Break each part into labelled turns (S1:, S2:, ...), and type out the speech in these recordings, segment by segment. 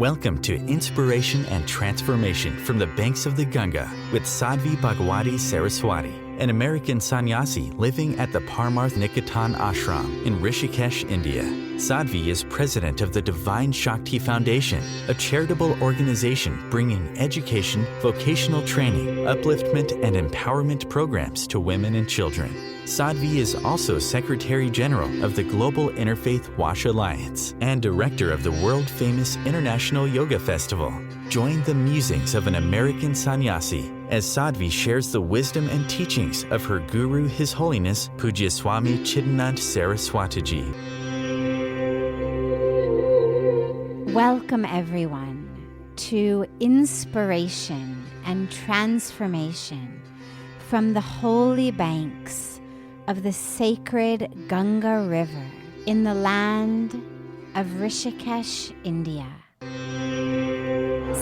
S1: Welcome to Inspiration and Transformation from the Banks of the Ganga with Sadhvi Bhagawati Saraswati, an American sannyasi living at the Parmarth Niketan Ashram in Rishikesh, India. Sadhvi is president of the Divine Shakti Foundation, a charitable organization bringing education, vocational training, upliftment, and empowerment programs to women and children. Sadhvi is also Secretary General of the Global Interfaith Wash Alliance and Director of the world-famous International Yoga Festival. Join the musings of an American sannyasi as Sadhvi shares the wisdom and teachings of her guru, His Holiness Pujya Swami Chidanand Saraswatiji.
S2: Welcome, everyone, to Inspiration and Transformation from the holy banks of the sacred Ganga River in the land of Rishikesh, India.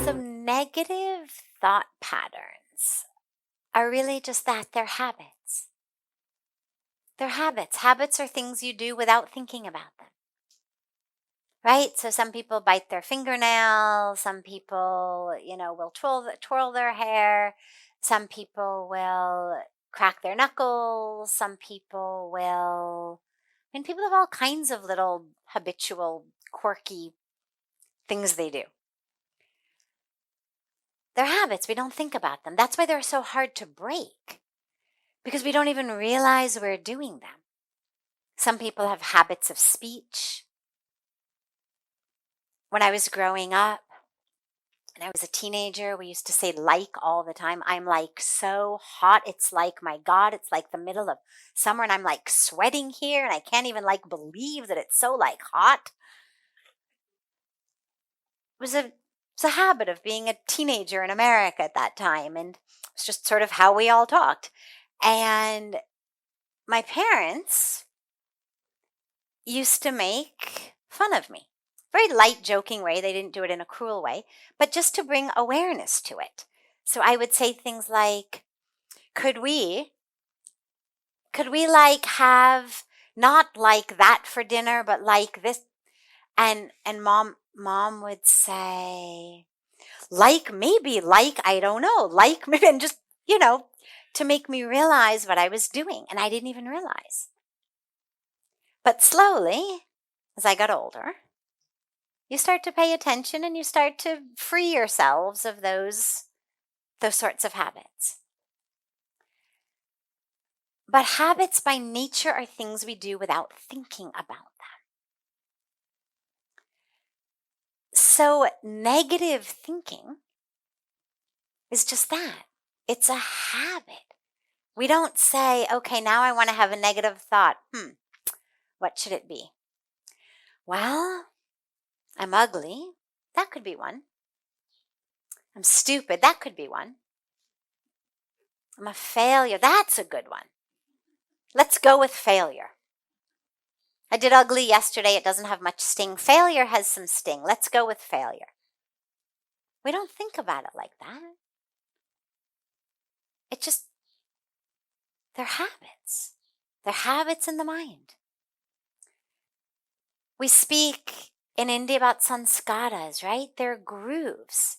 S2: So negative thought patterns are really just that. They're habits. They're habits. Habits are things you do without thinking about them. Right? So some people bite their fingernails. Some people, will twirl their hair. Some people will crack their knuckles. Some people will, people have all kinds of little habitual, quirky things they do. They're habits. We don't think about them. That's why they're so hard to break, because we don't even realize we're doing them. Some people have habits of speech. When I was growing up, and I was a teenager, we used to say like all the time. I'm like so hot. It's like, my God, it's like the middle of summer and I'm like sweating here and I can't even believe that it's so hot. It was a habit of being a teenager in America at that time. And it's just sort of how we all talked. And my parents used to make fun of me. Very light, joking way. They didn't do it in a cruel way, but just to bring awareness to it. So I would say things like, could we have not like that for dinner, but like this? And mom would say, I don't know, and just, to make me realize what I was doing. And I didn't even realize. But slowly, as I got older, you start to pay attention and you start to free yourselves of those sorts of habits. But habits by nature are things we do without thinking about them. So negative thinking is just that. It's a habit. We don't say, okay, now I want to have a negative thought. What should it be? Well, I'm ugly. That could be one. I'm stupid. That could be one. I'm a failure. That's a good one. Let's go with failure. I did ugly yesterday. It doesn't have much sting. Failure has some sting. Let's go with failure. We don't think about it like that. They're habits. They're habits in the mind. We speak in India about sanskaras, right? They're grooves.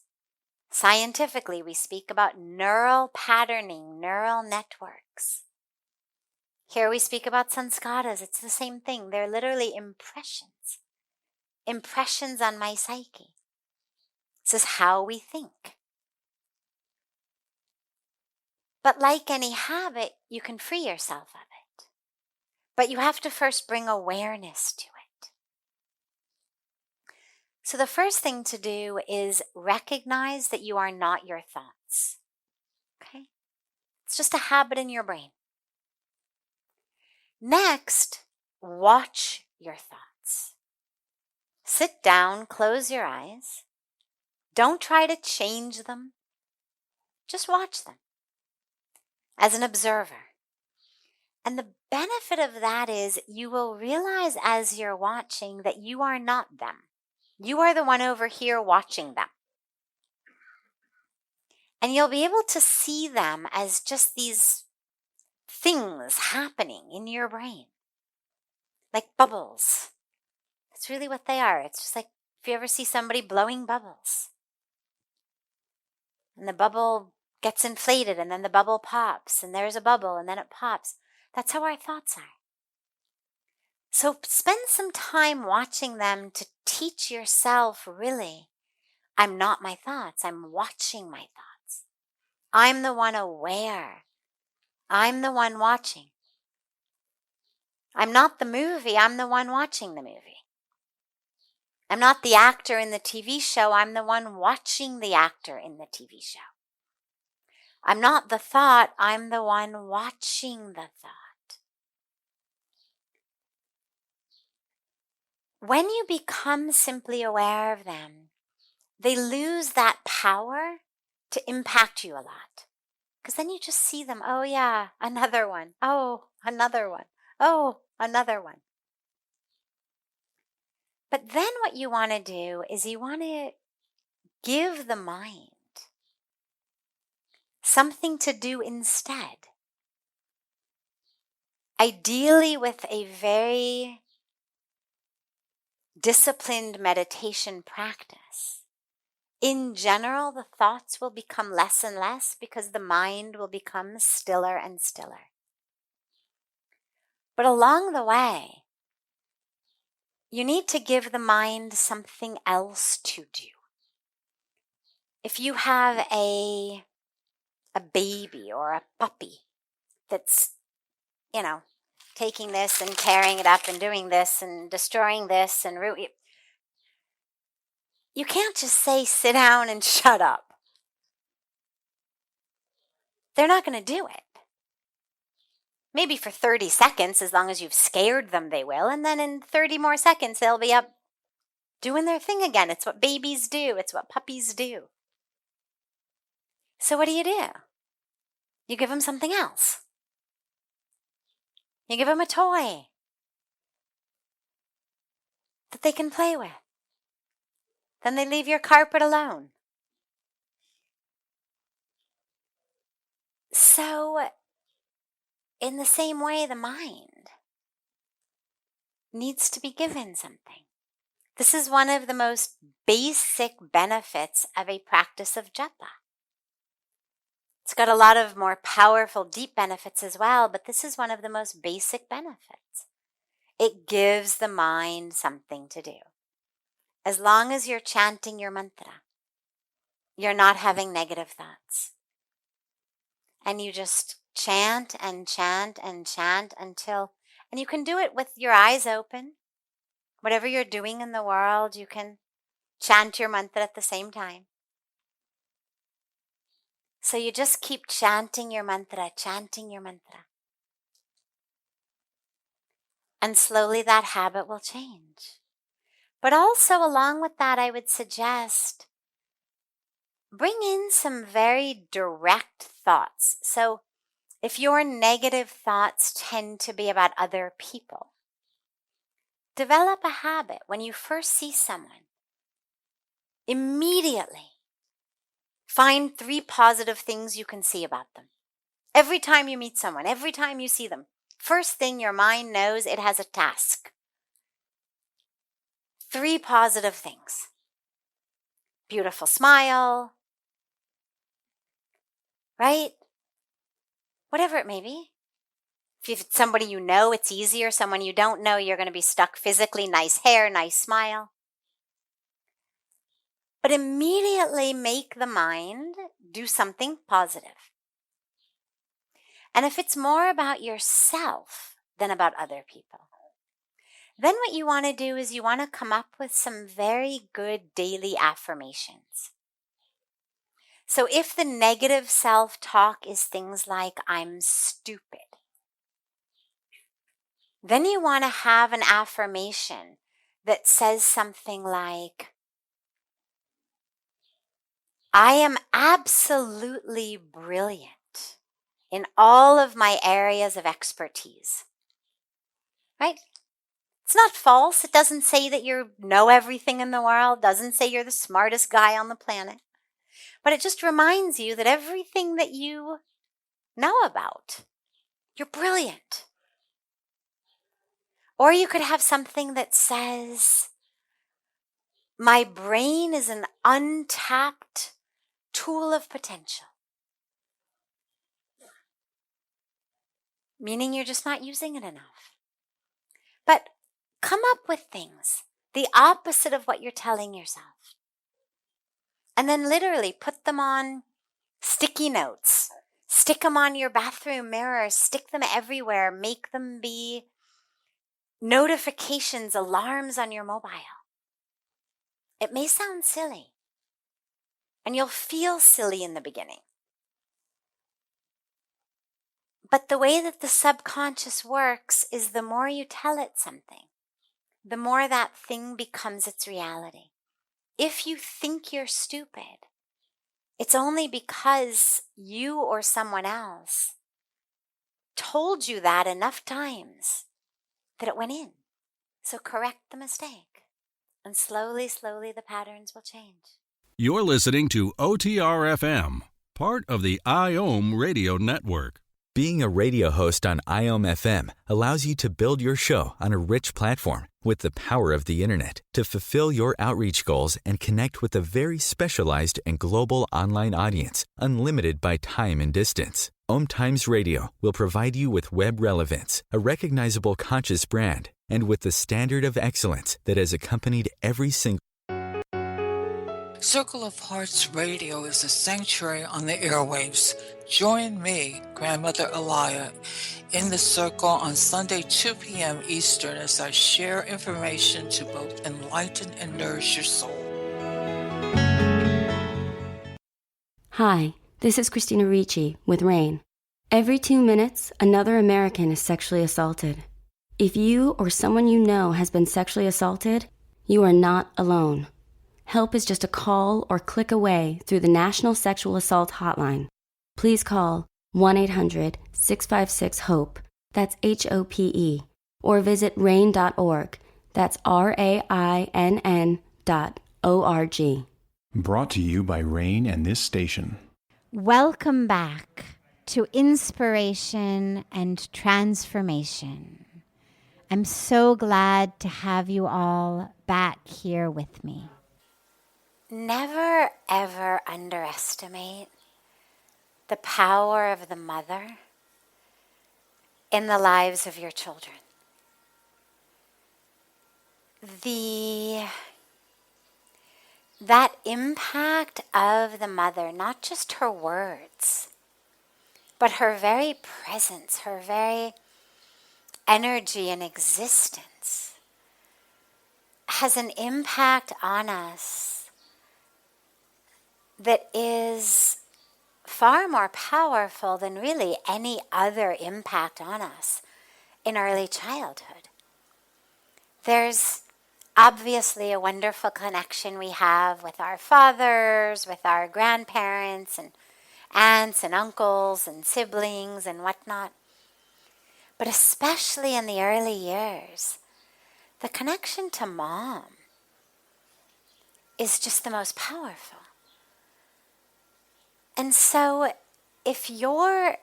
S2: Scientifically, we speak about neural patterning, neural networks. Here we speak about sanskaras. It's the same thing. They're literally impressions. Impressions on my psyche. This is how we think. But like any habit, you can free yourself of it. But you have to first bring awareness to it. So the first thing to do is recognize that you are not your thoughts. Okay? It's just a habit in your brain. Next, watch your thoughts. Sit down, close your eyes. Don't try to change them. Just watch them as an observer. And the benefit of that is you will realize as you're watching that you are not them. You are the one over here watching them. And you'll be able to see them as just these things happening in your brain, like bubbles. That's really what they are. It's just like If you ever see somebody blowing bubbles, and the bubble gets inflated, and then the bubble pops, and there's a bubble, and then it pops. That's how our thoughts are. So spend some time watching them to teach yourself, really, I'm not my thoughts. I'm watching my thoughts. I'm the one aware. I'm the one watching. I'm not the movie. I'm the one watching the movie. I'm not the actor in the TV show. I'm the one watching the actor in the TV show. I'm not the thought. I'm the one watching the thought. When you become simply aware of them, they lose that power to impact you a lot. Because then you just see them. Oh, yeah, another one. Oh, another one. Oh, another one. But then what you want to do is you want to give the mind something to do instead. Ideally with a very disciplined meditation practice. In general, the thoughts will become less and less because the mind will become stiller and stiller. But along the way, you need to give the mind something else to do. If you have a baby or a puppy that's, taking this and tearing it up and doing this and destroying this and you can't just say, sit down and shut up. They're not going to do it. Maybe for 30 seconds, as long as you've scared them, they will. And then in 30 more seconds, they'll be up doing their thing again. It's what babies do. It's what puppies do. So what do? You give them something else. You give them a toy that they can play with. Then they leave your carpet alone. So, in the same way, the mind needs to be given something. This is one of the most basic benefits of a practice of japa. It's got a lot of more powerful, deep benefits as well, but this is one of the most basic benefits. It gives the mind something to do. As long as you're chanting your mantra, you're not having negative thoughts. And you just chant and chant and chant until, and you can do it with your eyes open. Whatever you're doing in the world, you can chant your mantra at the same time. So you just keep chanting your mantra. And slowly that habit will change. But also along with that, I would suggest bring in some very direct thoughts. So if your negative thoughts tend to be about other people, develop a habit when you first see someone. Immediately find 3 positive things you can see about them. Every time you meet someone, every time you see them, first thing your mind knows it has a task. 3 positive things. Beautiful smile, right? Whatever it may be. If it's somebody you know, it's easier. Someone you don't know, you're going to be stuck physically. Nice hair, nice smile. But immediately make the mind do something positive. And if it's more about yourself than about other people, then what you want to do is you want to come up with some very good daily affirmations. So if the negative self-talk is things like, I'm stupid, then you want to have an affirmation that says something like, I am absolutely brilliant in all of my areas of expertise. Right? It's not false. It doesn't say that you know everything in the world. Doesn't say you're the smartest guy on the planet. But it just reminds you that everything that you know about, you're brilliant. Or you could have something that says, My brain is an untapped tool of potential. Meaning you're just not using it enough. But come up with things, the opposite of what you're telling yourself. And then literally put them on sticky notes. Stick them on your bathroom mirror. Stick them everywhere. Make them be notifications, alarms on your mobile. It may sound silly. And you'll feel silly in the beginning. But the way that the subconscious works is the more you tell it something, the more that thing becomes its reality. If you think you're stupid, it's only because you or someone else told you that enough times that it went in. So correct the mistake. And slowly, slowly the patterns will change.
S3: You're listening to OTR-FM, part of the IOM radio network.
S1: Being a radio host on IOM FM allows you to build your show on a rich platform with the power of the internet to fulfill your outreach goals and connect with a very specialized and global online audience, unlimited by time and distance. OMTimes Radio will provide you with web relevance, a recognizable conscious brand, and with the standard of excellence that has accompanied every single
S4: Circle of Hearts Radio is a sanctuary on the airwaves. Join me, Grandmother Alaya, in the circle on Sunday 2 p.m. Eastern as I share information to both enlighten and nourish your soul.
S5: Hi, this is Christina Ricci with RAIN. Every 2 minutes, another American is sexually assaulted. If you or someone you know has been sexually assaulted, you are not alone. Help is just a call or click away through the National Sexual Assault Hotline. Please call 1-800-656-HOPE, that's HOPE, or visit rain.org, that's RAINN.org.
S6: Brought to you by RAIN and this station.
S7: Welcome back to Inspiration and Transformation. I'm so glad to have you all back here with me.
S2: Never, ever underestimate the power of the mother in the lives of your children. That impact of the mother, not just her words, but her very presence, her very energy and existence, has an impact on us that is far more powerful than really any other impact on us in early childhood. There's obviously a wonderful connection we have with our fathers, with our grandparents and aunts and uncles and siblings and whatnot. But especially in the early years, the connection to mom is just the most powerful. And so if you're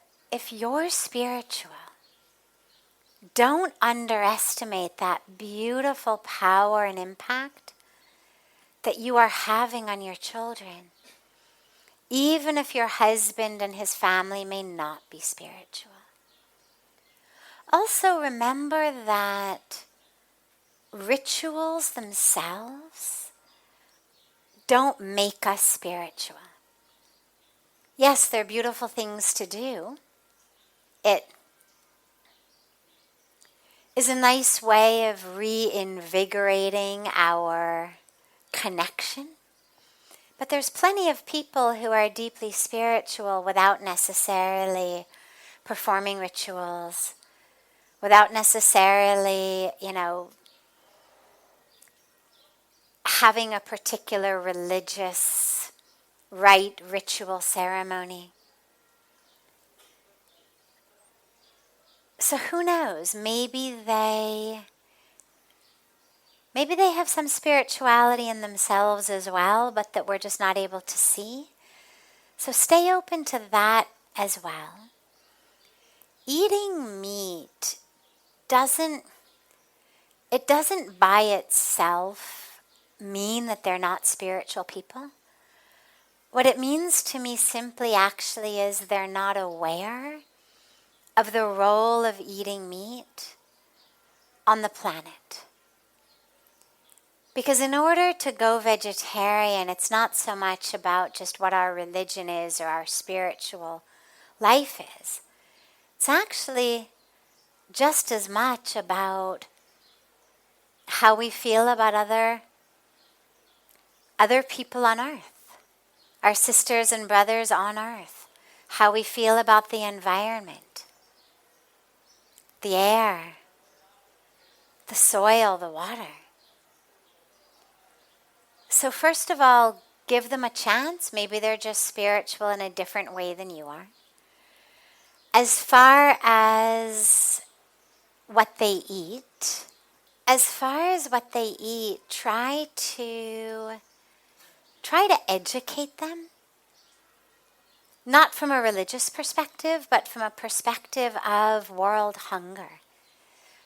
S2: spiritual, don't underestimate that beautiful power and impact that you are having on your children, even if your husband and his family may not be spiritual. Also remember that rituals themselves don't make us spiritual. Yes, they're beautiful things to do. It is a nice way of reinvigorating our connection. But there's plenty of people who are deeply spiritual without necessarily performing rituals, without necessarily, having a particular religious rite, ritual, ceremony. So who knows? Maybe they have some spirituality in themselves as well, but that we're just not able to see. So stay open to that as well. Eating meat doesn't by itself mean that they're not spiritual people. What it means to me simply actually is they're not aware of the role of eating meat on the planet. Because in order to go vegetarian, it's not so much about just what our religion is or our spiritual life is. It's actually just as much about how we feel about other people on earth, our sisters and brothers on earth, how we feel about the environment, the air, the soil, the water. So first of all, give them a chance. Maybe they're just spiritual in a different way than you are. As far as what they eat, try to educate them. Not from a religious perspective, but from a perspective of world hunger,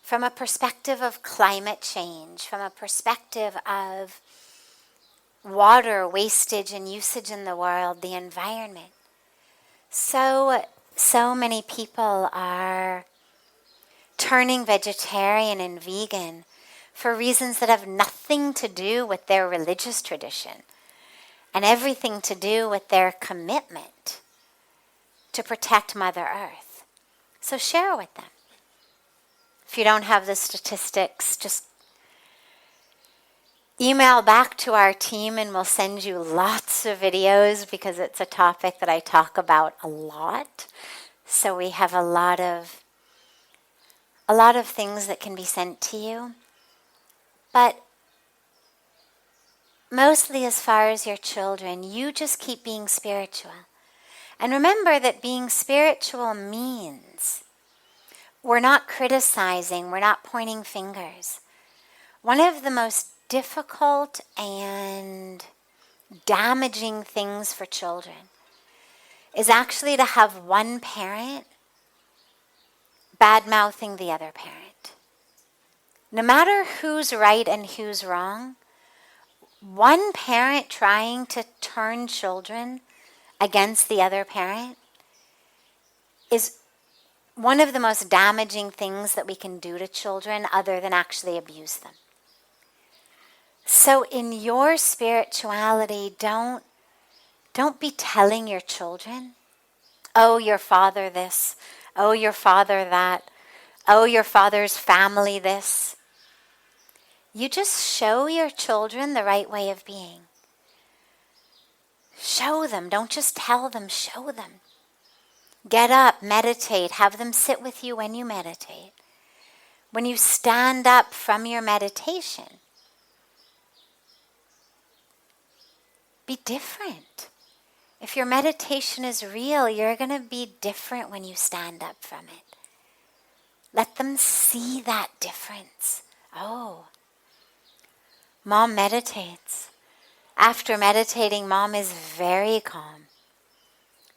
S2: from a perspective of climate change, from a perspective of water wastage and usage in the world, the environment. So many people are turning vegetarian and vegan for reasons that have nothing to do with their religious tradition and everything to do with their commitment to protect Mother Earth. So share with them. If you don't have the statistics, just email back to our team and we'll send you lots of videos because it's a topic that I talk about a lot. So we have a lot of things that can be sent to you. But mostly as far as your children, you just keep being spiritual. And remember that being spiritual means we're not criticizing, we're not pointing fingers. One of the most difficult and damaging things for children is actually to have one parent bad-mouthing the other parent. No matter who's right and who's wrong, one parent trying to turn children against the other parent is one of the most damaging things that we can do to children other than actually abuse them. So in your spirituality, don't be telling your children, oh, your father this, oh, your father that, oh, your father's family this. You just show your children the right way of being. Show them, don't just tell them, show them. Get up, meditate, have them sit with you when you meditate. When you stand up from your meditation, be different. If your meditation is real, you're going to be different when you stand up from it. Let them see that difference. Oh, Mom meditates. After meditating, Mom is very calm,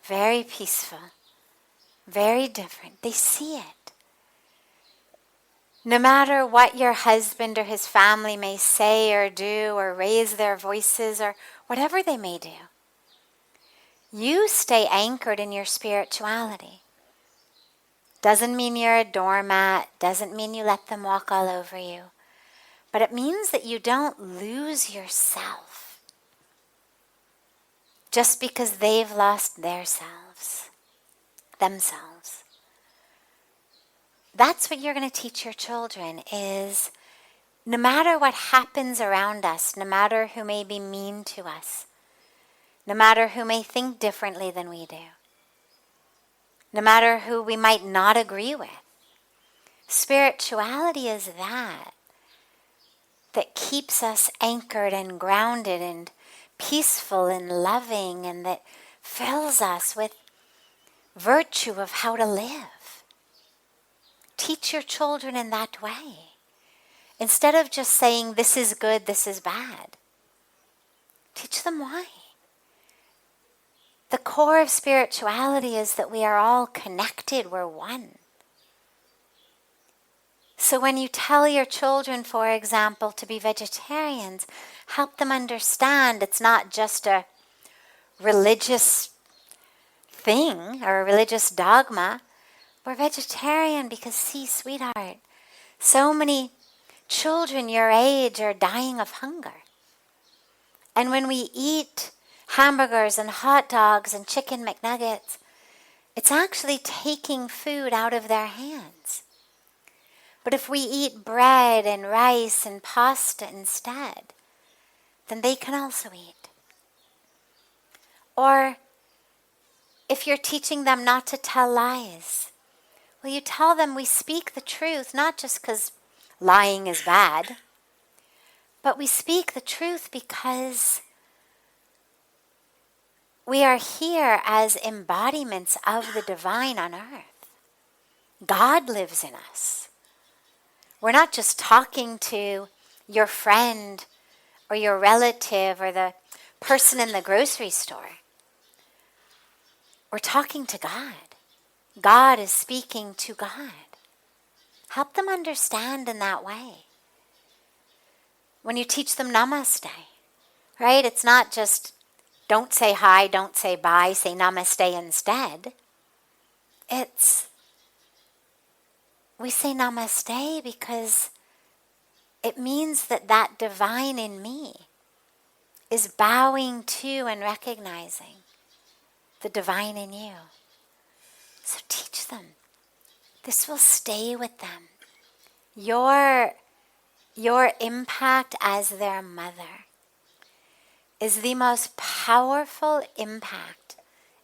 S2: very peaceful, very different. They see it. No matter what your husband or his family may say or do or raise their voices or whatever they may do, you stay anchored in your spirituality. Doesn't mean you're a doormat, doesn't mean you let them walk all over you, but it means that you don't lose yourself just because they've lost themselves. That's what you're going to teach your children is no matter what happens around us, no matter who may be mean to us, no matter who may think differently than we do, no matter who we might not agree with, spirituality is that keeps us anchored and grounded and peaceful and loving, and that fills us with virtue of how to live. Teach your children in that way. Instead of just saying, this is good, this is bad. Teach them why. The core of spirituality is that we are all connected, we're one. So when you tell your children, for example, to be vegetarians, help them understand it's not just a religious thing or a religious dogma. We're vegetarian because, see, sweetheart, so many children your age are dying of hunger. And when we eat hamburgers and hot dogs and chicken McNuggets, it's actually taking food out of their hands. But if we eat bread and rice and pasta instead, then they can also eat. Or if you're teaching them not to tell lies, well, you tell them we speak the truth, not just because lying is bad, but we speak the truth because we are here as embodiments of the divine on earth. God lives in us. We're not just talking to your friend or your relative or the person in the grocery store. We're talking to God. God is speaking to God. Help them understand in that way. When you teach them namaste, right? It's not just don't say hi, don't say bye, say namaste instead. We say namaste because it means that divine in me is bowing to and recognizing the divine in you. So teach them. This will stay with them. Your impact as their mother is the most powerful impact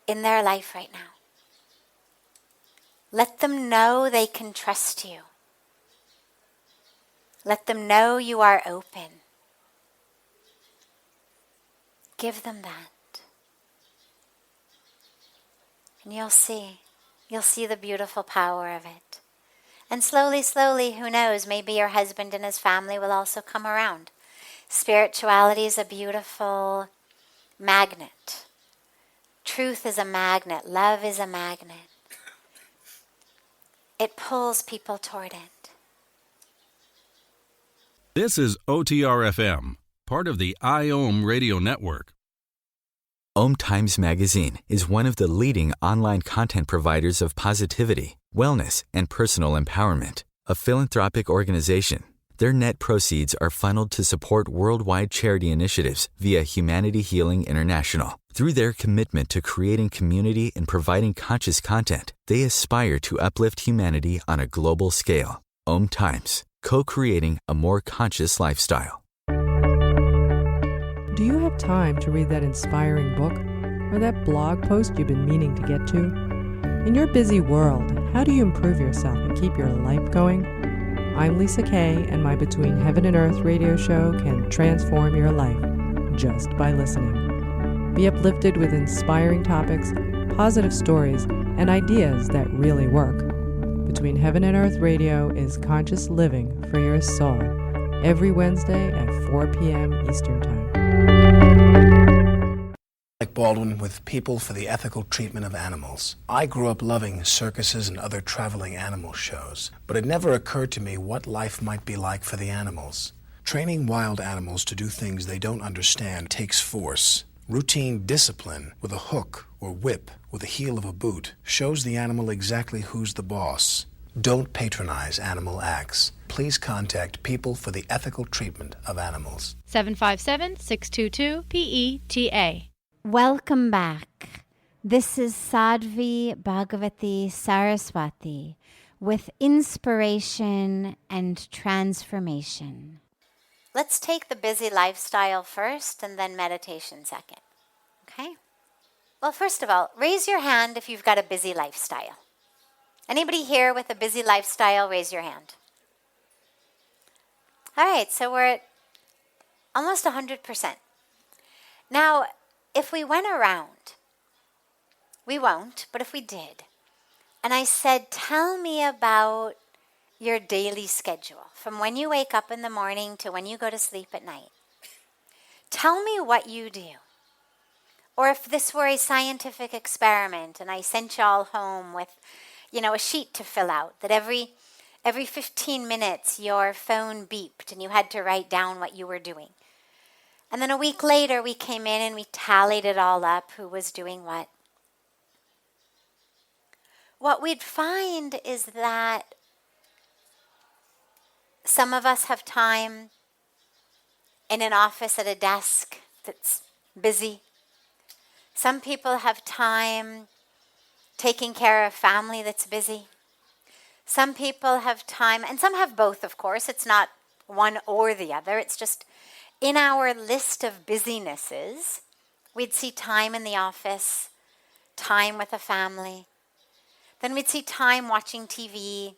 S2: in their life right now. Let them know they can trust you. Let them know you are open. Give them that. And you'll see the beautiful power of it. And slowly, slowly, who knows, maybe your husband and his family will also come around. Spirituality is a beautiful magnet. Truth is a magnet. Love is a magnet. It pulls people toward it.
S3: This is OTR-FM, part of the IOM radio network.
S1: OMTimes Magazine is one of the leading online content providers of positivity, wellness, and personal empowerment. A philanthropic organization, their net proceeds are funneled to support worldwide charity initiatives via Humanity Healing International. Through their commitment to creating community and providing conscious content, they aspire to uplift humanity on a global scale. OMTimes, co-creating a more conscious lifestyle.
S8: Do you have time to read that inspiring book or that blog post you've been meaning to get to? In your busy world, how do you improve yourself and keep your life going? I'm Lisa Kay, and my Between Heaven and Earth radio show can transform your life just by listening. Be uplifted with inspiring topics, positive stories, and ideas that really work. Between Heaven and Earth radio is conscious living for your soul, every Wednesday at 4 p.m. Eastern Time.
S9: Like Baldwin with People for the Ethical Treatment of Animals. I grew up loving circuses and other traveling animal shows, but it never occurred to me what life might be like for the animals. Training wild animals to do things they don't understand takes force. Routine discipline with a hook or whip with the heel of a boot shows the animal exactly who's the boss. Don't patronize animal acts. Please contact People for the Ethical Treatment of Animals.
S10: 757-622-PETA.
S7: Welcome back. This is Sadhvi Bhagawati Saraswati with inspiration and transformation.
S2: Let's take the busy lifestyle first and then meditation second. Okay? Well, first of all, raise your hand if you've got a busy lifestyle. Anybody here with a busy lifestyle, raise your hand. All right, so we're at almost 100%. Now, if we went around, we won't, but if we did, and I said, tell me about your daily schedule, from when you wake up in the morning to when you go to sleep at night. Tell me what you do. Or if this were a scientific experiment and I sent you all home with, a sheet to fill out, that every Every 15 minutes, your phone beeped and you had to write down what you were doing. And then a week later, we came in and we tallied it all up, who was doing what. What we'd find is that some of us have time in an office at a desk that's busy. Some people have time taking care of family that's busy. Some people have time, and some have both, of course. It's not one or the other. It's just in our list of busynesses, we'd see time in the office, time with a family. Then we'd see time watching TV.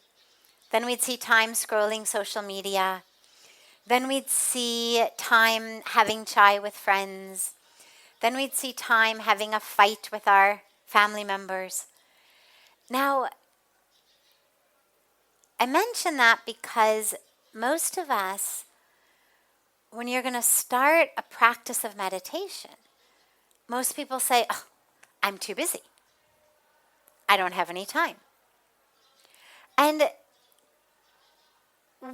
S2: Then we'd see time scrolling social media. Then we'd see time having chai with friends. Then we'd see time having a fight with our family members. Now, I mention that because most of us, when you're going to start a practice of meditation, most people say, oh, I'm too busy. I don't have any time. And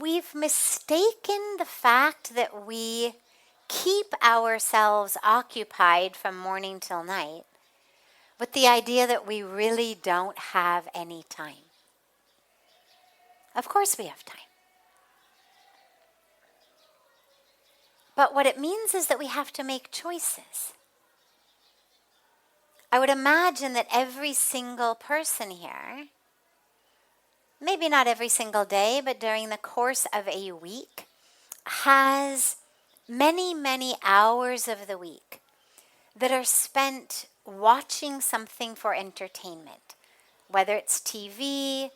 S2: we've mistaken the fact that we keep ourselves occupied from morning till night with the idea that we really don't have any time. Of course we have time. But what it means is that we have to make choices. I would imagine that every single person here, maybe not every single day, but during the course of a week, has many, many hours of the week that are spent watching something for entertainment, whether it's TV,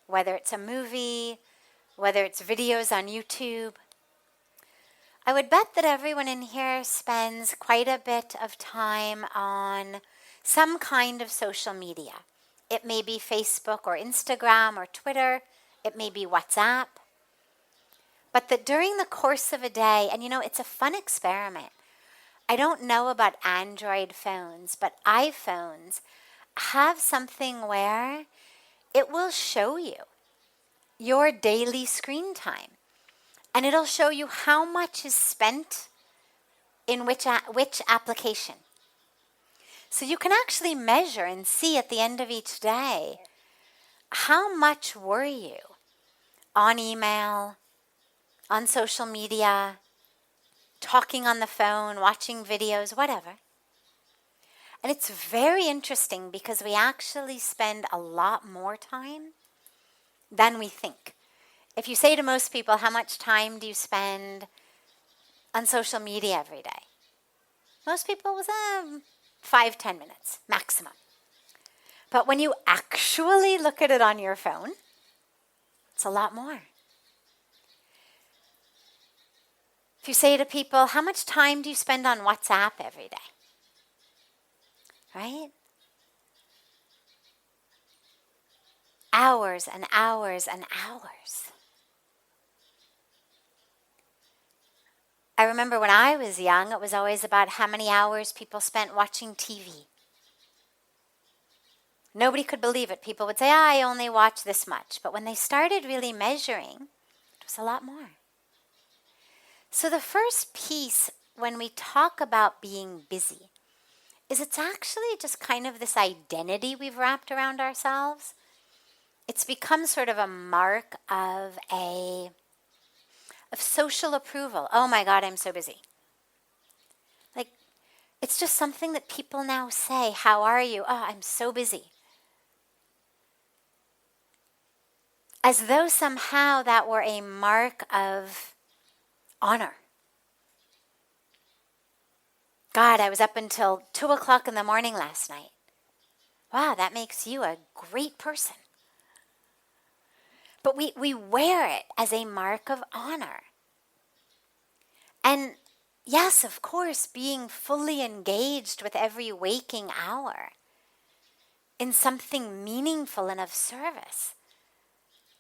S2: whether it's a movie, whether it's videos on YouTube. I would bet that everyone in here spends quite a bit of time on some kind of social media. It may be Facebook or Instagram or Twitter. It may be WhatsApp. But that during the course of a day, and it's a fun experiment. I don't know about Android phones, but iPhones have something where it will show you your daily screen time. And it'll show you how much is spent in which application. So you can actually measure and see at the end of each day, how much were you on email, on social media, talking on the phone, watching videos, whatever. And it's very interesting because we actually spend a lot more time than we think. If you say to most people, how much time do you spend on social media every day? Most people will say 5-10 minutes maximum. But when you actually look at it on your phone, it's a lot more. If you say to people, how much time do you spend on WhatsApp every day? Right? Hours and hours and hours. I remember when I was young, it was always about how many hours people spent watching TV. Nobody could believe it. People would say, I only watch this much. But when they started really measuring, it was a lot more. So the first piece when we talk about being busy is it's actually just kind of this identity we've wrapped around ourselves. It's become sort of a mark of social approval. Oh my God, I'm so busy. Like, it's just something that people now say. How are you? Oh, I'm so busy. As though somehow that were a mark of honor. God, I was up until 2 o'clock in the morning last night. Wow, that makes you a great person. But we wear it as a mark of honor. And yes, of course, being fully engaged with every waking hour in something meaningful and of service.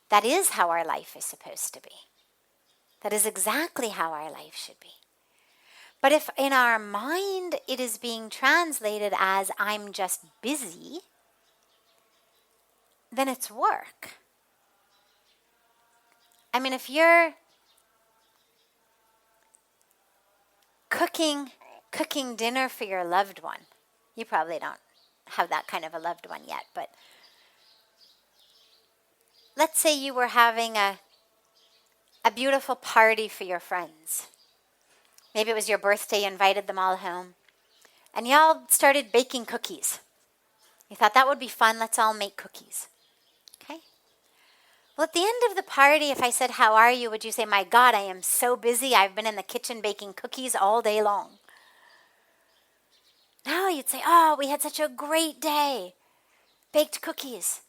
S2: That is how our life is supposed to be. That is exactly how our life should be. But if in our mind it is being translated as I'm just busy, then it's work. I mean, if you're cooking dinner for your loved one, you probably don't have that kind of a loved one yet, but let's say you were having a beautiful party for your friends. Maybe it was your birthday, you invited them all home, and y'all started baking cookies. You thought that would be fun, let's all make cookies. Okay? Well, at the end of the party, if I said, how are you, would you say, my God, I am so busy, I've been in the kitchen baking cookies all day long? No, you'd say, oh, we had such a great day, baked cookies.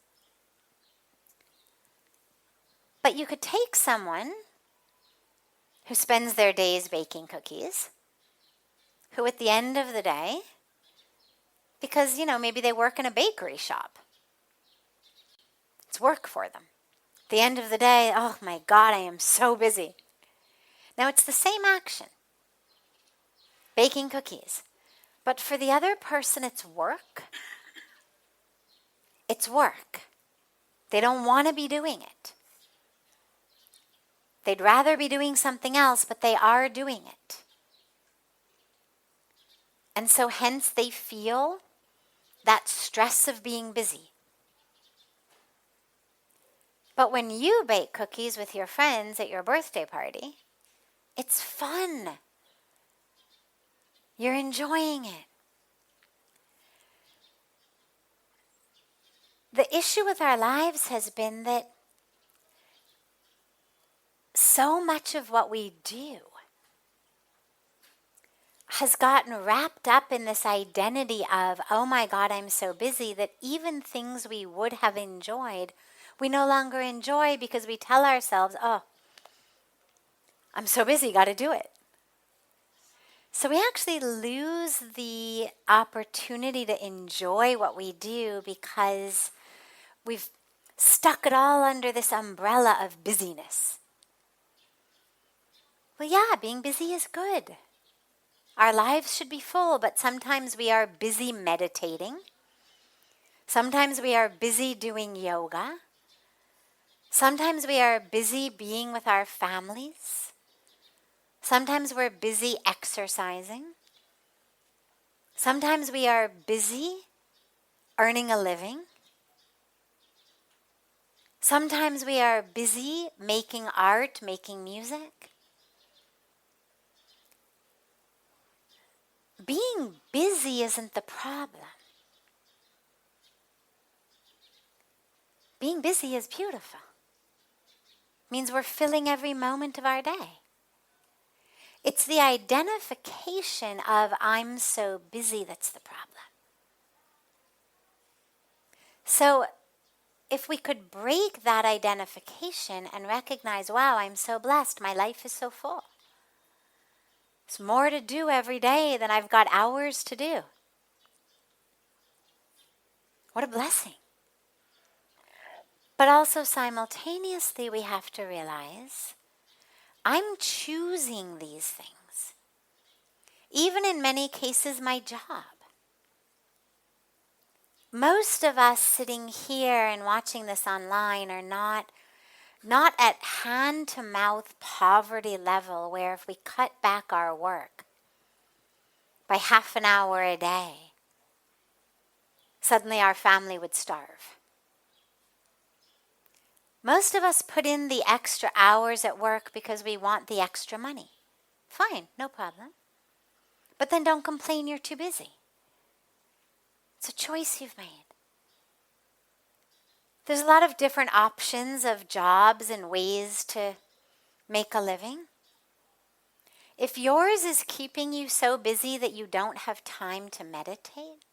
S2: But you could take someone who spends their days baking cookies, who at the end of the day, because, maybe they work in a bakery shop. It's work for them. At the end of the day, oh my God, I am so busy. Now it's the same action, baking cookies. But for the other person, it's work. It's work. They don't want to be doing it. They'd rather be doing something else, but they are doing it. And so hence they feel that stress of being busy. But when you bake cookies with your friends at your birthday party, it's fun. You're enjoying it. The issue with our lives has been that so much of what we do has gotten wrapped up in this identity of, oh my God, I'm so busy, that even things we would have enjoyed, we no longer enjoy because we tell ourselves, oh, I'm so busy, got to do it. So we actually lose the opportunity to enjoy what we do because we've stuck it all under this umbrella of busyness. Well, yeah, being busy is good. Our lives should be full, but sometimes we are busy meditating. Sometimes we are busy doing yoga. Sometimes we are busy being with our families. Sometimes we're busy exercising. Sometimes we are busy earning a living. Sometimes we are busy making art, making music. Being busy isn't the problem. Being busy is beautiful. It means we're filling every moment of our day. It's the identification of I'm so busy that's the problem. So if we could break that identification and recognize, wow, I'm so blessed, my life is so full. There's more to do every day than I've got hours to do. What a blessing. But also simultaneously we have to realize I'm choosing these things. Even in many cases, my job. Most of us sitting here and watching this online are not at hand-to-mouth poverty level where if we cut back our work by half an hour a day, suddenly our family would starve. Most of us put in the extra hours at work because we want the extra money. Fine, no problem. But then don't complain you're too busy. It's a choice you've made. There's a lot of different options of jobs and ways to make a living. If yours is keeping you so busy that you don't have time to meditate,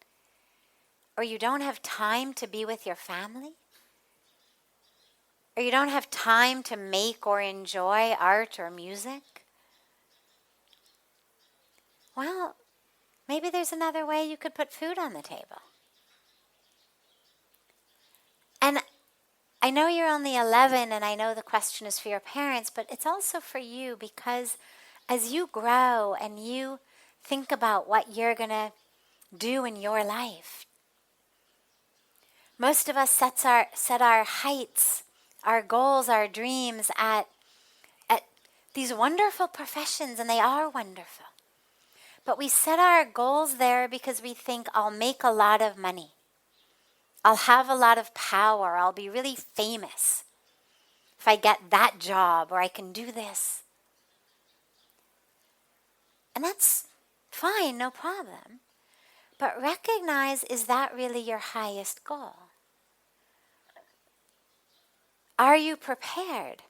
S2: or you don't have time to be with your family, or you don't have time to make or enjoy art or music, well, maybe there's another way you could put food on the table. And I know you're only 11 and I know the question is for your parents, but it's also for you because as you grow and you think about what you're going to do in your life, most of us set our heights, our goals, our dreams at these wonderful professions, and they are wonderful. But we set our goals there because we think, I'll make a lot of money. I'll have a lot of power. I'll be really famous if I get that job, or I can do this. And that's fine, no problem. But recognize, is that really your highest goal? Are you prepared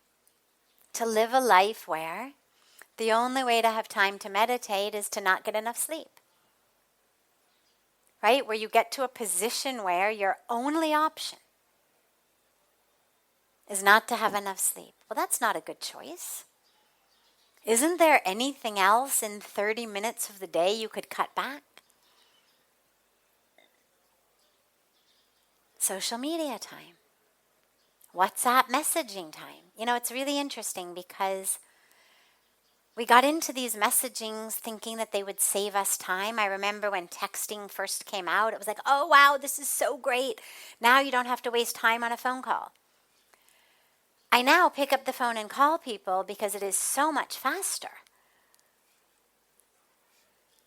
S2: to live a life where the only way to have time to meditate is to not get enough sleep? Right? Where you get to a position where your only option is not to have enough sleep. Well, that's not a good choice. Isn't there anything else in 30 minutes of the day you could cut back? Social media time. WhatsApp messaging time. You know, it's really interesting because we got into these messagings thinking that they would save us time. I remember when texting first came out, it was like, oh, wow, this is so great. Now you don't have to waste time on a phone call. I now pick up the phone and call people because it is so much faster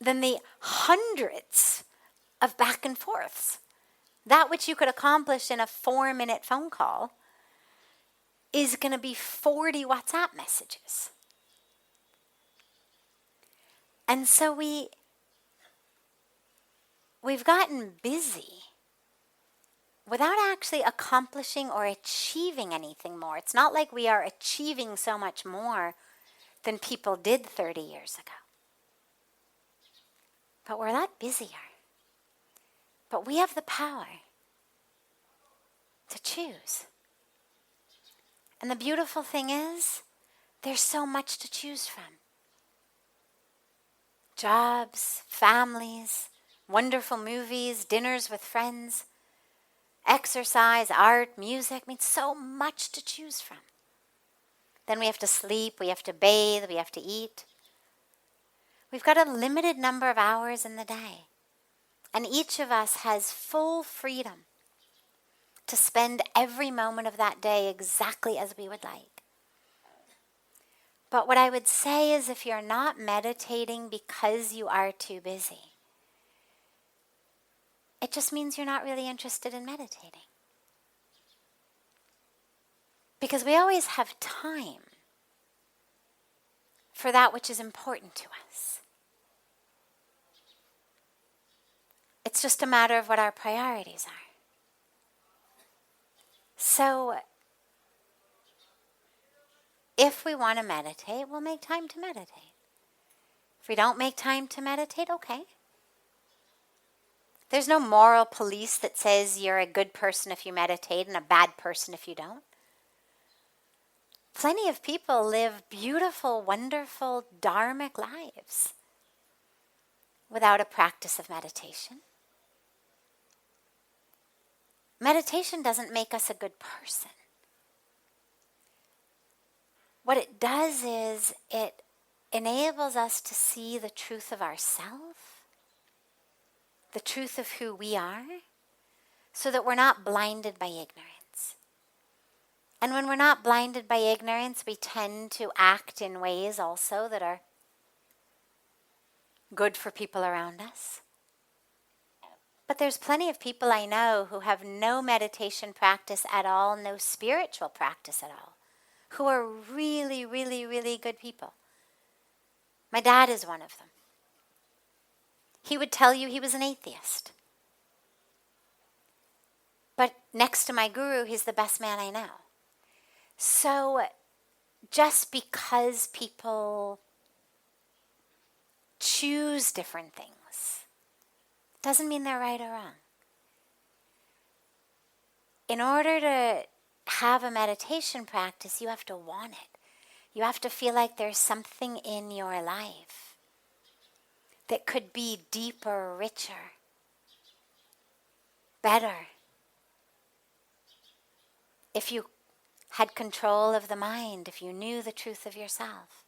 S2: than the hundreds of back and forths. That which you could accomplish in a 4-minute phone call is going to be 40 WhatsApp messages. And so we've gotten busy without actually accomplishing or achieving anything more. It's not like we are achieving so much more than people did 30 years ago. But we're a lot busier. But we have the power to choose. And the beautiful thing is, there's so much to choose from. Jobs, families, wonderful movies, dinners with friends, exercise, art, music. I mean, so much to choose from. Then we have to sleep, we have to bathe, we have to eat. We've got a limited number of hours in the day. And each of us has full freedom to spend every moment of that day exactly as we would like. But what I would say is, if you're not meditating because you are too busy, it just means you're not really interested in meditating. Because we always have time for that which is important to us. It's just a matter of what our priorities are. So, if we want to meditate, we'll make time to meditate. If we don't make time to meditate, okay. There's no moral police that says you're a good person if you meditate and a bad person if you don't. Plenty of people live beautiful, wonderful, dharmic lives without a practice of meditation. Meditation doesn't make us a good person. What it does is it enables us to see the truth of ourselves, the truth of who we are, so that we're not blinded by ignorance. And when we're not blinded by ignorance, we tend to act in ways also that are good for people around us. But there's plenty of people I know who have no meditation practice at all, no spiritual practice at all, who are really, really, really good people. My dad is one of them. He would tell you he was an atheist. But next to my guru, he's the best man I know. So just because people choose different things doesn't mean they're right or wrong. In order to have a meditation practice, you have to want it. You have to feel like there's something in your life that could be deeper, richer, better. If you had control of the mind, if you knew the truth of yourself.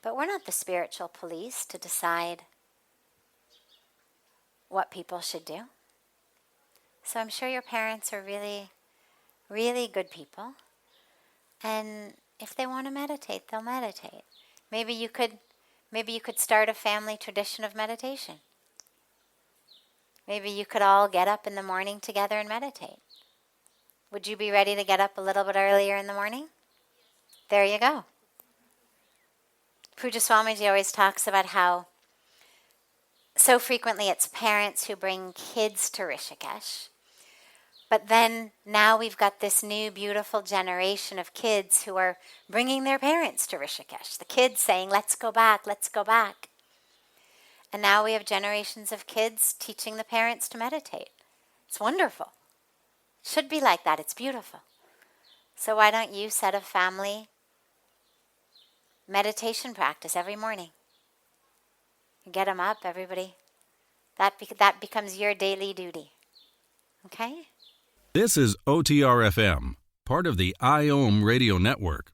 S2: But we're not the spiritual police to decide what people should do. So I'm sure your parents are really, really good people. And if they want to meditate, they'll meditate. Maybe you could start a family tradition of meditation. Maybe you could all get up in the morning together and meditate. Would you be ready to get up a little bit earlier in the morning? There you go. Pujya Swamiji always talks about how so frequently it's parents who bring kids to Rishikesh. But then now we've got this new beautiful generation of kids who are bringing their parents to Rishikesh. The kids saying, let's go back, let's go back. And now we have generations of kids teaching the parents to meditate. It's wonderful. It should be like that. It's beautiful. So why don't you set a family meditation practice every morning? Get them up, everybody. That becomes your daily duty. Okay?
S3: This is OTRFM, part of the IOM radio network.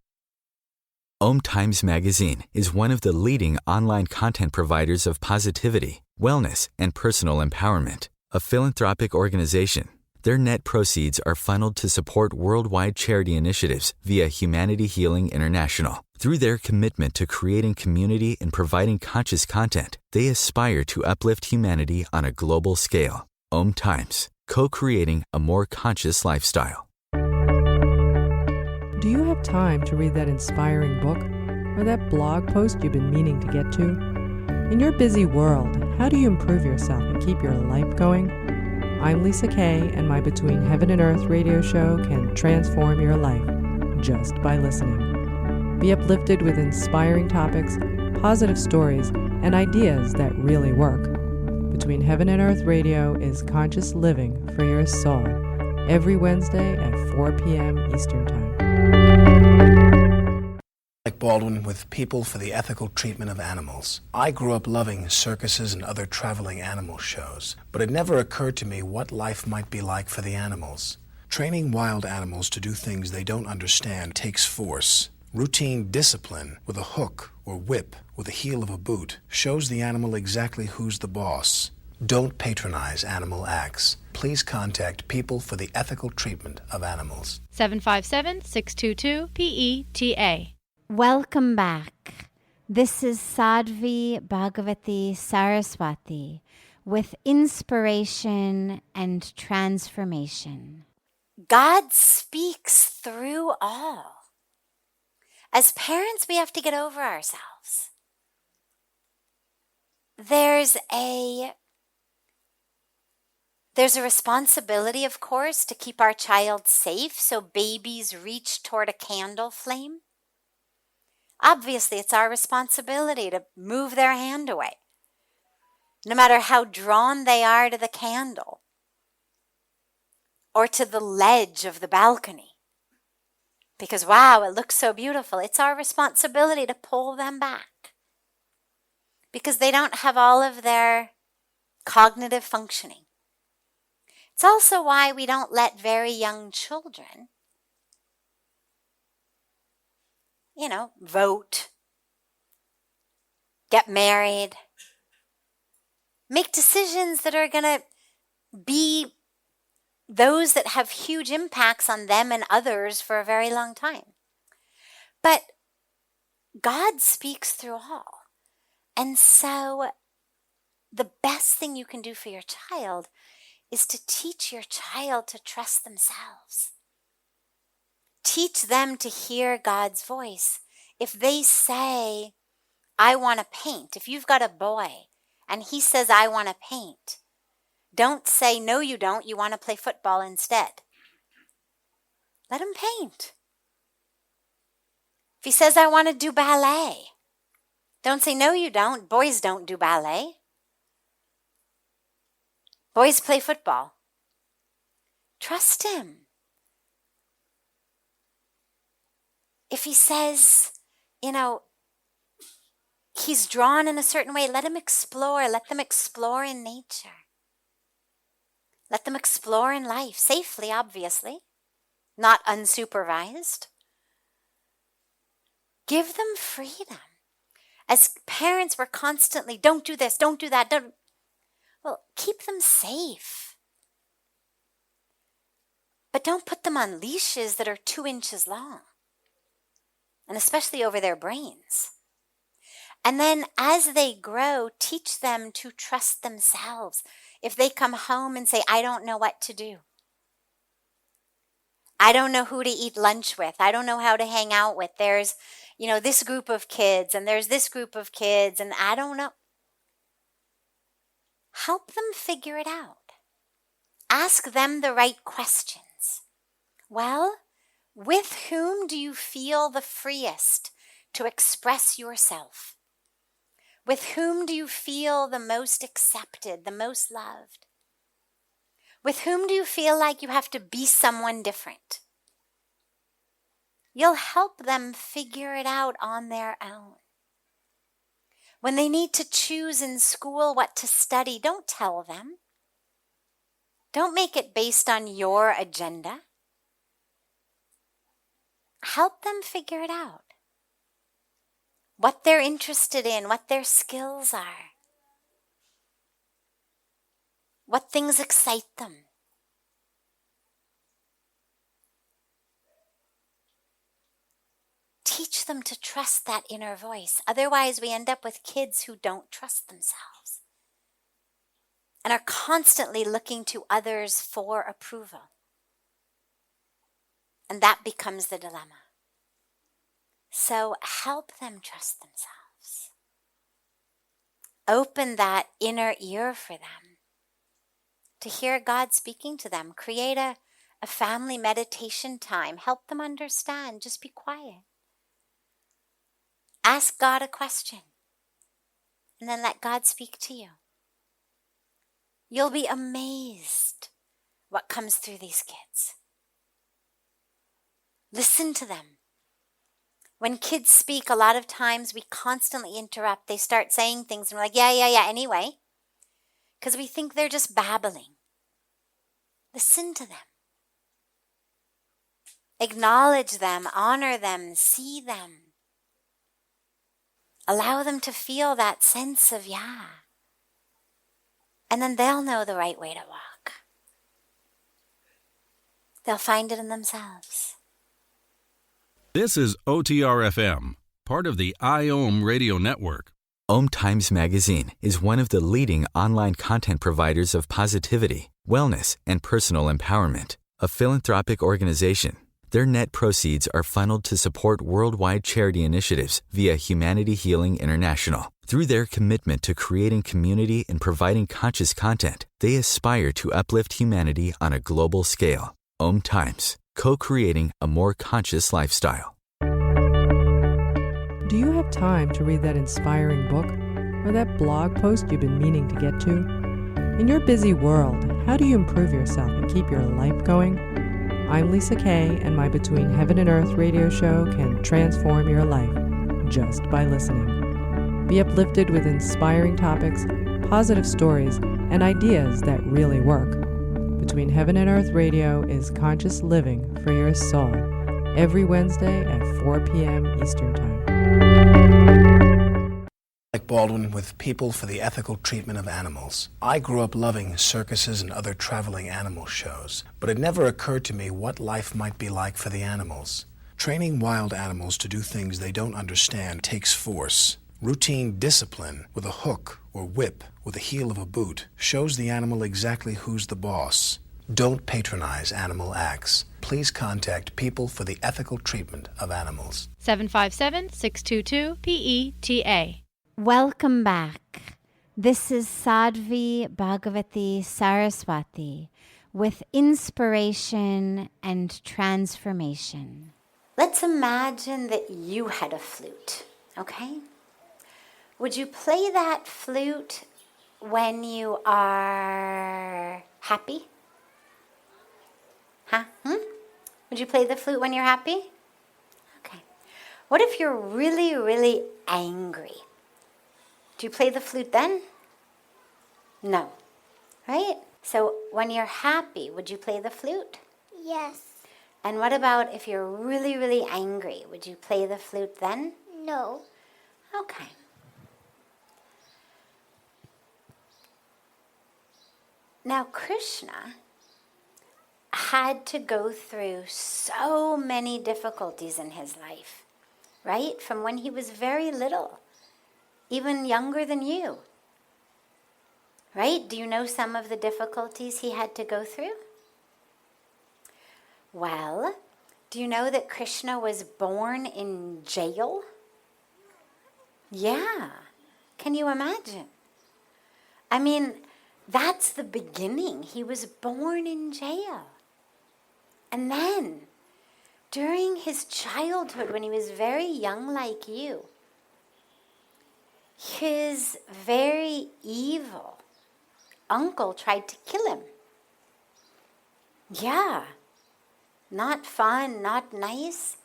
S1: OMTimes magazine is one of the leading online content providers of positivity, wellness, and personal empowerment. A philanthropic organization, their net proceeds are funneled to support worldwide charity initiatives via Humanity Healing International. Through their commitment to creating community and providing conscious content, they aspire to uplift humanity on a global scale. OMTimes, co-creating a more conscious lifestyle.
S8: Do you have time to read that inspiring book or that blog post you've been meaning to get to? In your busy world, how do you improve yourself and keep your life going? I'm Lisa Kay, and my Between Heaven and Earth radio show can transform your life just by listening. Be uplifted with inspiring topics, positive stories, and ideas that really work. Between Heaven and Earth Radio is conscious living for your soul, every Wednesday at 4 p.m. Eastern Time.
S9: Like Baldwin with People for the Ethical Treatment of Animals. I grew up loving circuses and other traveling animal shows, but it never occurred to me what life might be like for the animals. Training wild animals to do things they don't understand takes force. Routine discipline with a hook or whip with the heel of a boot shows the animal exactly who's the boss. Don't patronize animal acts. Please contact People for the Ethical Treatment of Animals.
S10: 757-622-PETA.
S7: Welcome back. This is Sadhvi Bhagawati Saraswati with inspiration and transformation.
S2: God speaks through all. As parents, we have to get over ourselves. There's a responsibility, of course, to keep our child safe so babies reach toward a candle flame. Obviously, it's our responsibility to move their hand away, no matter how drawn they are to the candle or to the ledge of the balcony. Because, wow, it looks so beautiful. It's our responsibility to pull them back because they don't have all of their cognitive functioning. It's also why we don't let very young children, vote, get married, make decisions that are going to be those that have huge impacts on them and others for a very long time. But God speaks through all. And so the best thing you can do for your child is to teach your child to trust themselves. Teach them to hear God's voice. If they say, I want to paint, if you've got a boy and he says, I want to paint, don't say, no, you don't. You want to play football instead. Let him paint. If he says, I want to do ballet, don't say, no, you don't. Boys don't do ballet. Boys play football. Trust him. If he says, he's drawn in a certain way, let him explore. Let them explore in nature. Let them explore in life, safely, obviously, not unsupervised. Give them freedom. As parents, we're constantly, don't do this, don't do that, don't. Well, keep them safe. But don't put them on leashes that are 2 inches long. and especially over their brains. And then as they grow, teach them to trust themselves. If they come home and say, I don't know what to do. I don't know who to eat lunch with. I don't know how to hang out with. There's, this group of kids and there's this group of kids and I don't know. Help them figure it out. Ask them the right questions. Well, with whom do you feel the freest to express yourself? With whom do you feel the most accepted, the most loved? With whom do you feel like you have to be someone different? You'll help them figure it out on their own. When they need to choose in school what to study, don't tell them. Don't make it based on your agenda. Help them figure it out. What they're interested in, what their skills are. What things excite them. Teach them to trust that inner voice. Otherwise, we end up with kids who don't trust themselves and are constantly looking to others for approval. And that becomes the dilemma. So help them trust themselves. Open that inner ear for them to hear God speaking to them. Create a family meditation time. Help them understand. Just be quiet. Ask God a question and then let God speak to you. You'll be amazed what comes through these kids. Listen to them. When kids speak, a lot of times we constantly interrupt. They start saying things and we're like, yeah, anyway. Because we think they're just babbling. Listen to them. Acknowledge them, honor them, see them. Allow them to feel that sense of and then they'll know the right way to walk. They'll find it in themselves.
S3: This is OTR-FM, part of the IOM radio network.
S1: OMTimes Magazine is one of the leading online content providers of positivity, wellness, and personal empowerment. A philanthropic organization, their net proceeds are funneled to support worldwide charity initiatives via Humanity Healing International. Through their commitment to creating community and providing conscious content, they aspire to uplift humanity on a global scale. OMTimes, co-creating a more conscious lifestyle.
S8: Do you have time to read that inspiring book or that blog post you've been meaning to get to? In your busy world, how do you improve yourself and keep your life going? I'm Lisa Kay, and my Between Heaven and Earth radio show can transform your life just by listening. Be uplifted with inspiring topics, positive stories, and ideas that really work. Between Heaven and Earth Radio is conscious living for your soul, every Wednesday at 4 p.m. Eastern Time.
S9: Like Baldwin with People for the Ethical Treatment of Animals. I grew up loving circuses and other traveling animal shows, but it never occurred to me what life might be like for the animals. Training wild animals to do things they don't understand takes force. Routine discipline with a hook or whip with the heel of a boot shows the animal exactly who's the boss. Don't patronize animal acts. Please contact People for the Ethical Treatment of Animals.
S10: 757-622-PETA.
S7: Welcome back. This is Sadhvi Bhagawati Saraswati with inspiration and transformation.
S2: Let's imagine that you had a flute, okay? Would you play that flute when you are happy? Would you play the flute when you're happy? Okay. What if you're really, really angry? Do you play the flute then? No. Right? So when you're happy, would you play the flute?
S11: Yes.
S2: And what about if you're really, really angry? Would you play the flute then?
S11: No.
S2: Okay. Now, Krishna had to go through so many difficulties in his life. right? From when he was very little, even younger than you, right? Do you know some of the difficulties he had to go through? Well, do you know that Krishna was born in jail? Yeah. Can you imagine? I mean, that's the beginning. He was born in jail. And then, during his childhood, when he was very young like you, his very evil uncle tried to kill him. Yeah. Not fun, not nice.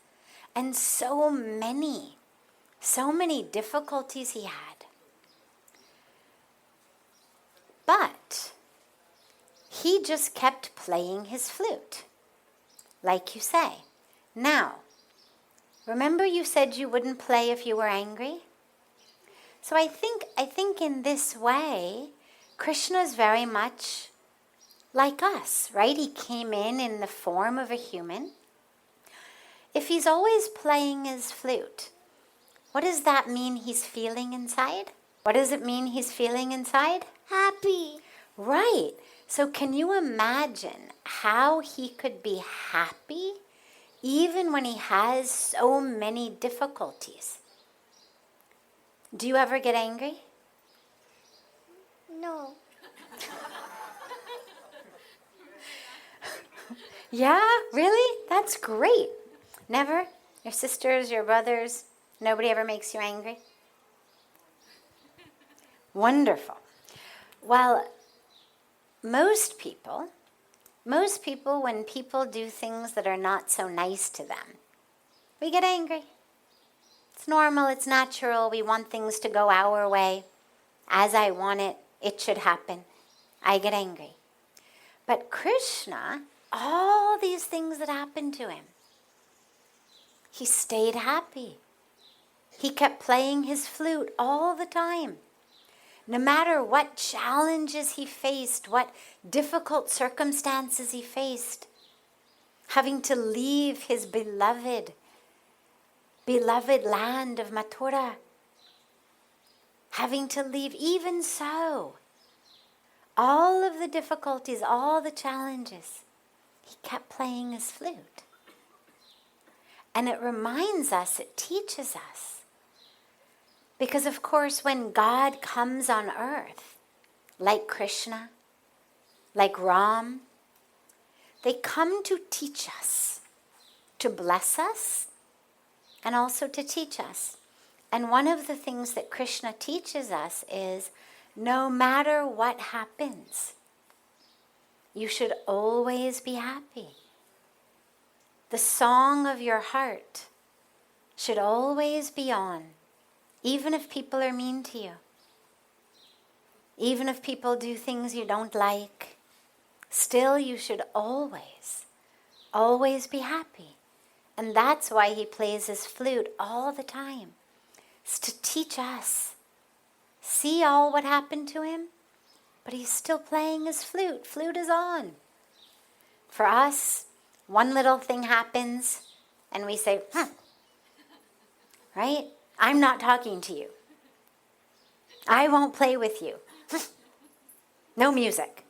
S2: And so many difficulties he had. But he just kept playing his flute, like you say. Now, remember you said you wouldn't play if you were angry? So I think in this way, Krishna's very much like us, right? He came in the form of a human. If he's always playing his flute, what does that mean he's feeling inside? What does it mean he's feeling inside?
S10: Happy.
S2: Right. So can you imagine how he could be happy even when he has so many difficulties? Do you ever get angry?
S10: No.
S2: Yeah, really? That's great. Never? Your sisters, your brothers, nobody ever makes you angry? Wonderful. Well, most people, when people do things that are not so nice to them, we get angry. It's normal, it's natural, we want things to go our way. As I want it, it should happen. I get angry. But Krishna, all these things that happened to him, he stayed happy. He kept playing his flute all the time. No matter what challenges he faced, what difficult circumstances he faced, having to leave his beloved land of Mathura, having to leave, even so, all of the difficulties, all the challenges, he kept playing his flute. And it reminds us, it teaches us. Because of course, when God comes on earth, like Krishna, like Ram, they come to teach us, to bless us, and also to teach us. And one of the things that Krishna teaches us is, no matter what happens, you should always be happy. The song of your heart should always be on, even if people are mean to you. Even if people do things you don't like, still you should always be happy. And that's why he plays his flute all the time. It's to teach us. See all what happened to him? But he's still playing his flute. Flute is on. For us, one little thing happens and we say, right? I'm not talking to you. I won't play with you. No music.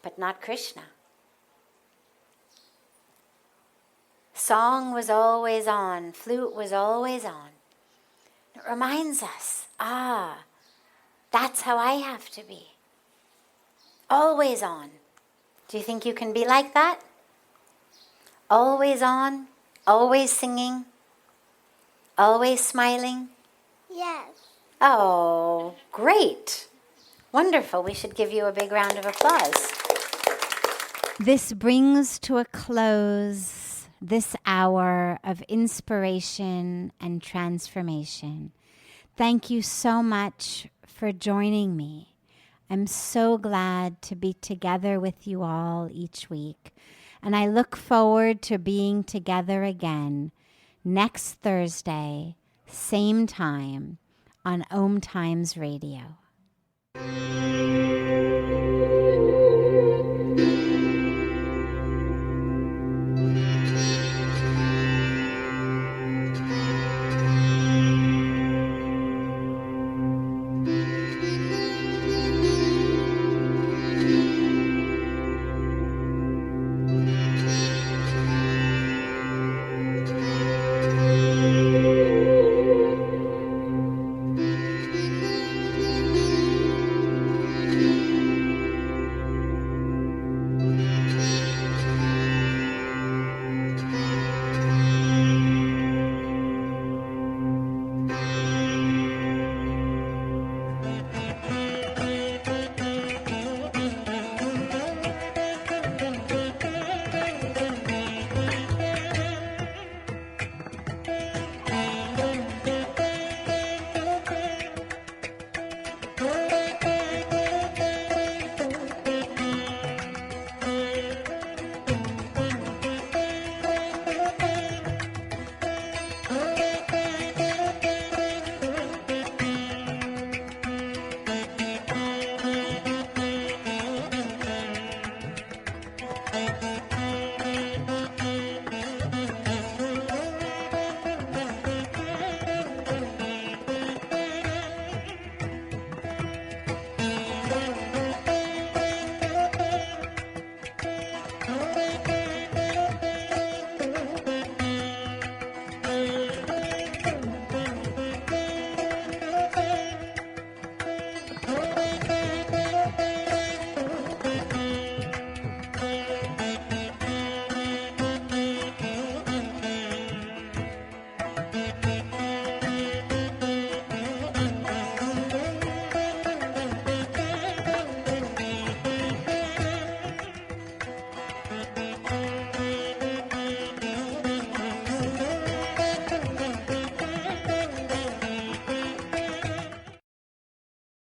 S2: But not Krishna. Song was always on. Flute was always on. It reminds us, that's how I have to be. Always on. Do you think you can be like that? Always on, always singing, always smiling?
S10: Yes.
S2: Oh, great. Wonderful. We should give you a big round of applause.
S7: This brings to a close this hour of inspiration and transformation. Thank you so much for joining me. I'm so glad to be together with you all each week. And I look forward to being together again next Thursday, same time, on OMTimes Radio.